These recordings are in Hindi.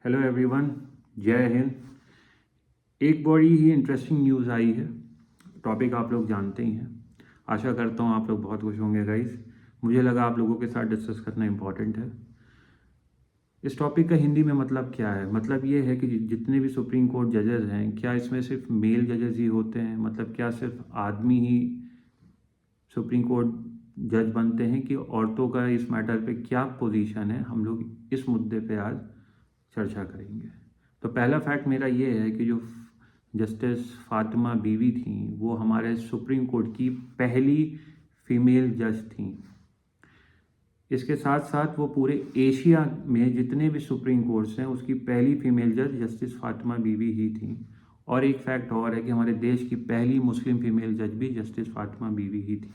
हेलो एवरीवन, जय हिंद। एक बड़ी ही इंटरेस्टिंग न्यूज़ आई है। टॉपिक आप लोग जानते ही हैं। आशा करता हूँ आप लोग बहुत खुश होंगे गाइस। मुझे लगा आप लोगों के साथ डिस्कस करना इम्पॉर्टेंट है। इस टॉपिक का हिंदी में मतलब क्या है? मतलब ये है कि जितने भी सुप्रीम कोर्ट जजेस हैं, क्या इसमें सिर्फ मेल जजेस ही होते हैं? मतलब क्या सिर्फ आदमी ही सुप्रीम कोर्ट जज बनते हैं कि औरतों का इस मैटर पे क्या पोजीशन है? हम लोग इस मुद्दे पे आज चर्चा करेंगे। तो पहला फैक्ट मेरा ये है कि जो जस्टिस फातिमा बीवी थी वो हमारे सुप्रीम कोर्ट की पहली फीमेल जज थी। इसके साथ साथ वो पूरे एशिया में जितने भी सुप्रीम कोर्ट्स हैं उसकी पहली फीमेल जज जस्टिस फातिमा बीवी ही थी। और एक फैक्ट और है कि हमारे देश की पहली मुस्लिम फीमेल जज भी जस्टिस फातिमा बीवी ही थी।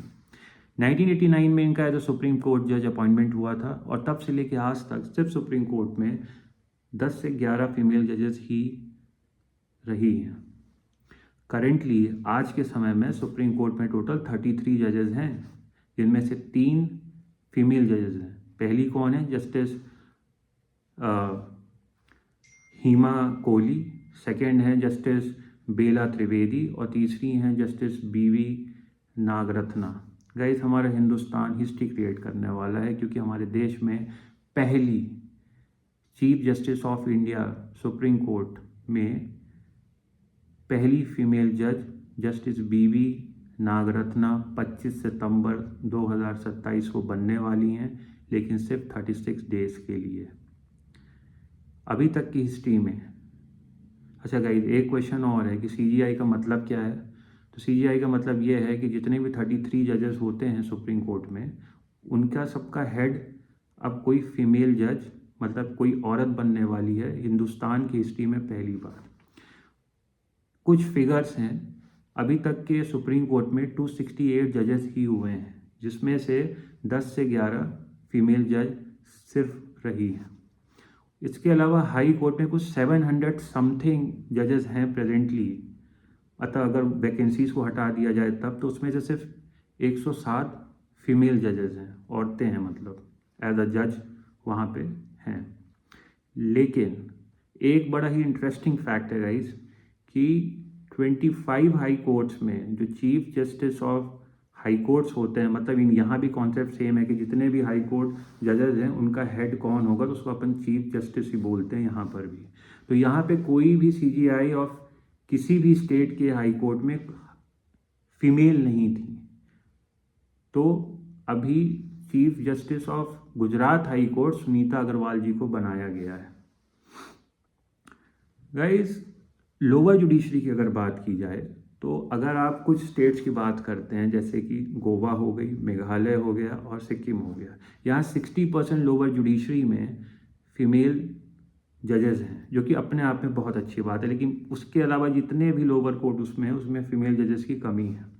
1989 में इनका एज अ सुप्रीम कोर्ट जज अपॉइंटमेंट हुआ था और तब से लेकर आज तक सिर्फ सुप्रीम कोर्ट में 10 से 11 फीमेल जजेस ही रही हैं। करेंटली आज के समय में सुप्रीम कोर्ट में टोटल 33 जजेस हैं, जिनमें से 3 फीमेल जजेस हैं। पहली कौन है? जस्टिस हिमा कोहली। सेकंड है जस्टिस बेला त्रिवेदी और तीसरी हैं जस्टिस बीवी नागरत्ना। गाइस, हमारा हिंदुस्तान हिस्ट्री क्रिएट करने वाला है क्योंकि हमारे देश में पहली chief justice of India supreme court में पहली फीमेल जज जस्टिस बीवी नागरत्ना 25 सितंबर 2027 को बनने वाली हैं, लेकिन सिर्फ 36 डेज के लिए अभी तक की हिस्ट्री में। अच्छा गाइस, एक क्वेश्चन और है कि सीजीआई का मतलब क्या है? तो सीजीआई का मतलब ये है कि जितने भी 33 जजेस होते हैं सुप्रीम कोर्ट में, उनका सबका हेड अब कोई फीमेल जज मतलब कोई औरत बनने वाली है हिंदुस्तान की हिस्ट्री में पहली बार। कुछ फिगर्स हैं, अभी तक के सुप्रीम कोर्ट में 268 जजेस ही हुए हैं, जिसमें से 10 से 11 फीमेल जज सिर्फ रही हैं। इसके अलावा हाई कोर्ट में कुछ 700 समथिंग जजेस हैं प्रेजेंटली। अतः अगर वैकेंसीज को हटा दिया जाए तब तो उसमें से सिर्फ 107 फीमेल जजेस हैं, औरतें हैं, मतलब एज अ जज वहाँ पे हैं। लेकिन एक बड़ा ही इंटरेस्टिंग फैक्ट है गाइस कि 25 हाई कोर्ट्स में जो chief justice of high courts होते हैं, मतलब इन यहाँ भी कॉन्सेप्ट सेम है कि जितने भी हाई कोर्ट जजेस हैं उनका हेड कौन होगा, तो उसको अपन चीफ जस्टिस ही बोलते हैं यहाँ पर भी। तो यहाँ पे कोई भी सीजीआई ऑफ किसी भी स्टेट के हाई कोर्ट में फीमेल नहीं थी। तो अभी chief justice of Gujarat high court Sunita Agarwal ji को बनाया गया है। गाइस, लोअर जुडिशरी की अगर बात की जाए तो अगर आप कुछ स्टेट्स की बात करते हैं जैसे कि गोवा हो गई, मेघालय हो गया और सिक्किम हो गया, यहाँ 60% लोअर जुडिशरी में फीमेल जजेस हैं, जो कि अपने आप में बहुत अच्छी बात है। लेकिन उसके अलावा जितने भी लोअर कोर्ट उसमें फीमेल जजेस की कमी है।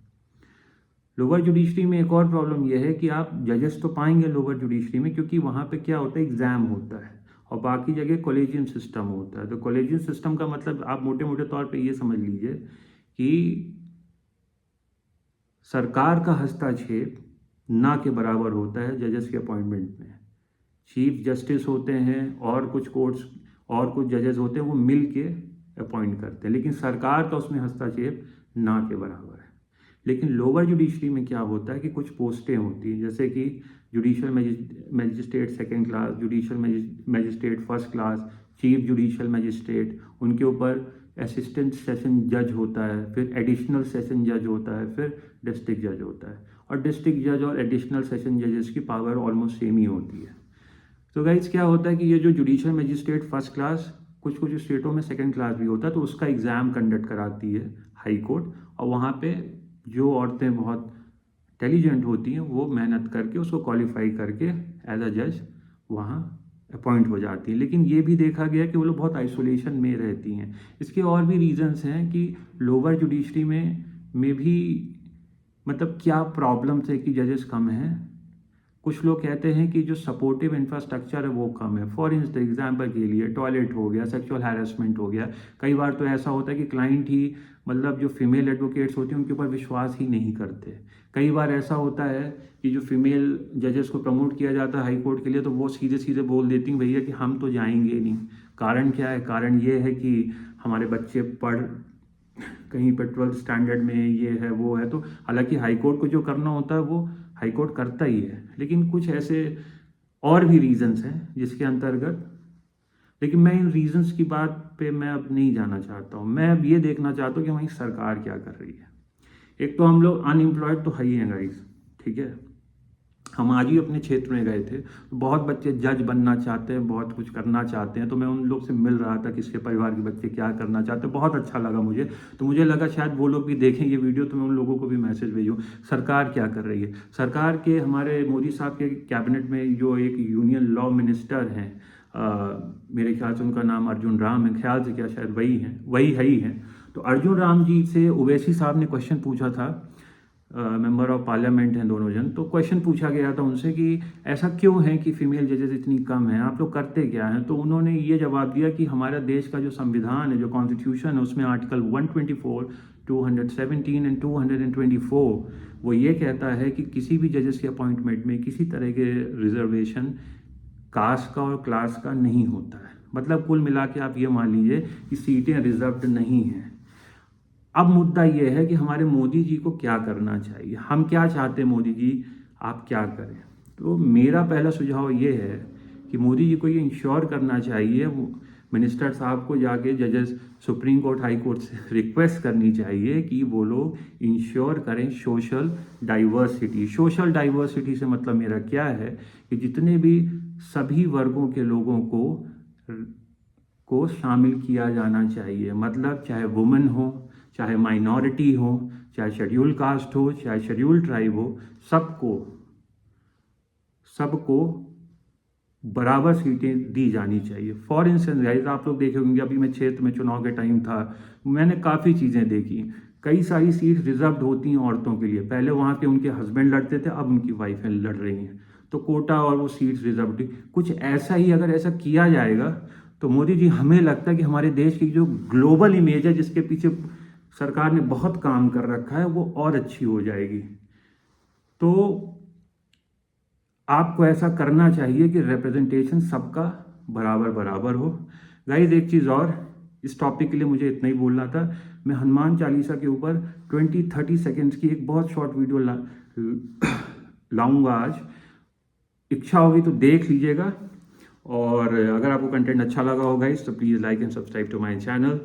लोअर जुडिशरी में एक और प्रॉब्लम यह है कि आप जजेस तो पाएंगे लोअर जुडिशरी में, क्योंकि वहाँ पे क्या होता है, एग्जाम होता है और बाकी जगह कॉलेजियम सिस्टम होता है। तो कॉलेजियम सिस्टम का मतलब आप मोटे मोटे तौर पे ये समझ लीजिए कि सरकार का हस्तक्षेप ना के बराबर होता है जजेस के अपॉइंटमेंट में। चीफ जस्टिस होते हैं और कुछ कोर्ट्स और कुछ जजेस होते हैं, वो मिल के अपॉइंट करते हैं, लेकिन सरकार का उसमें हस्तक्षेप ना के बराबर है। लेकिन लोअर जुडिशरी में क्या होता है कि कुछ पोस्टें होती हैं, जैसे कि judicial magistrate second class, judicial magistrate first class, chief judicial magistrate, उनके ऊपर असिस्टेंट सेशन जज होता है, फिर एडिशनल सेशन जज होता है, फिर डिस्ट्रिक्ट जज होता है। और डिस्ट्रिक्ट जज और एडिशनल सेशन जजेस की पावर ऑलमोस्ट सेम ही होती है। तो गाइस, क्या होता है कि ये जो जुडिशल मजिस्ट्रेट फर्स्ट क्लास, कुछ कुछ स्टेटों में सेकंड क्लास भी होता है, तो उसका एग्ज़ाम कंडक्ट कराती है हाई कोर्ट। और वहाँ पे जो औरतें बहुत इंटेलिजेंट होती हैं वो मेहनत करके उसको क्वालिफाई करके एज अ जज वहाँ अपॉइंट हो जाती हैं। लेकिन ये भी देखा गया कि वो लोग बहुत आइसोलेशन में रहती हैं। इसके और भी रीजंस हैं कि लोअर जुडिशरी में भी मतलब क्या प्रॉब्लम्स है कि जजेस कम हैं। कुछ लोग कहते हैं कि जो सपोर्टिव इंफ्रास्ट्रक्चर है वो कम है। फॉर एग्जाम्पल के लिए टॉयलेट हो गया, सेक्सुअल हैरेसमेंट हो गया। कई बार तो ऐसा होता है कि क्लाइंट ही मतलब जो फीमेल एडवोकेट्स होती हैं उनके ऊपर विश्वास ही नहीं करते। कई बार ऐसा होता है कि जो फीमेल जजेस को प्रमोट किया जाता है हाई कोर्ट के लिए, तो वो सीधे सीधे बोल देती हैं भैया कि हम तो जाएंगे नहीं, कारण क्या है? कारण ये है कि हमारे बच्चे पढ़ कहीं पर 12th स्टैंडर्ड में ये है वो है, तो हालांकि हाई कोर्ट को जो करना होता है वो हाई कोर्ट करता ही है, लेकिन कुछ ऐसे और भी रीजंस हैं जिसके अंतर्गत, लेकिन मैं इन रीजंस की बात पे मैं अब नहीं जाना चाहता हूँ। मैं अब ये देखना चाहता हूँ कि हमारी सरकार क्या कर रही है। एक तो हम लोग अनएम्प्लॉयड तो है ही हैं गाइस, ठीक है। हम आज ही अपने क्षेत्र में गए थे, बहुत बच्चे जज बनना चाहते हैं, बहुत कुछ करना चाहते हैं, तो मैं उन लोग से मिल रहा था, किसके परिवार के बच्चे क्या करना चाहते हैं, बहुत अच्छा लगा मुझे। तो मुझे लगा शायद वो लोग भी देखें ये वीडियो, तो मैं उन लोगों को भी मैसेज भेजूँ। सरकार क्या कर रही है? सरकार के हमारे मोदी साहब के कैबिनेट में जो एक यूनियन लॉ मिनिस्टर हैं, मेरे ख्याल से उनका नाम अर्जुन राम है, ख्याल से क्या शायद वही ही हैं। तो अर्जुन राम जी से ओवैसी साहब ने क्वेश्चन पूछा था, मेंबर ऑफ पार्लियामेंट हैं दोनों जन, तो क्वेश्चन पूछा गया था उनसे कि ऐसा क्यों है कि फीमेल जजेस इतनी कम हैं, आप लोग करते क्या हैं? तो उन्होंने ये जवाब दिया कि हमारा देश का जो संविधान है, जो कॉन्स्टिट्यूशन है, उसमें आर्टिकल 124, 217 एंड 224 वो ये कहता है कि किसी भी जजेस के अपॉइंटमेंट में किसी तरह के रिजर्वेशन कास्ट का और क्लास का नहीं होता है। मतलब कुल मिला के आप ये मान लीजिए कि सीटें रिजर्व्ड नहीं हैं। अब मुद्दा ये है कि हमारे मोदी जी को क्या करना चाहिए, हम क्या चाहते हैं, मोदी जी आप क्या करें? तो मेरा पहला सुझाव ये है कि मोदी जी को ये इंश्योर करना चाहिए, मिनिस्टर साहब को जाके जजेस सुप्रीम कोर्ट हाई कोर्ट से रिक्वेस्ट करनी चाहिए कि वो लोग इंश्योर करें सोशल डाइवर्सिटी। सोशल डाइवर्सिटी से मतलब मेरा क्या है कि जितने भी सभी वर्गों के लोगों को शामिल किया जाना चाहिए। मतलब चाहे वुमेन हो, चाहे माइनॉरिटी हो, चाहे शेड्यूल कास्ट हो, चाहे शेड्यूल ट्राइब हो, सबको बराबर सीटें दी जानी चाहिए। फॉर इंस्टेंस गाइस, आप लोग देखे होंगे, अभी मैं क्षेत्र में चुनाव के टाइम था, मैंने काफ़ी चीज़ें देखी। कई सारी सीट रिजर्व होती हैं औरतों के लिए, पहले वहाँ के उनके हस्बैंड लड़ते थे, अब उनकी वाइफें लड़ रही हैं, तो कोटा और वो सीट्स रिजर्व। कुछ ऐसा ही अगर ऐसा किया जाएगा तो मोदी जी, हमें लगता है कि हमारे देश की जो ग्लोबल इमेज है, जिसके पीछे सरकार ने बहुत काम कर रखा है, वो और अच्छी हो जाएगी। तो आपको ऐसा करना चाहिए कि रिप्रेजेंटेशन सबका बराबर बराबर हो। गाइस एक चीज़ और, इस टॉपिक के लिए मुझे इतना ही बोलना था। मैं हनुमान चालीसा के ऊपर 20-30 सेकेंड्स की एक बहुत शॉर्ट वीडियो लाऊंगा आज। इच्छा होगी तो देख लीजिएगा, और अगर आपको कंटेंट अच्छा लगा हो गाइस तो please like and subscribe to my channel.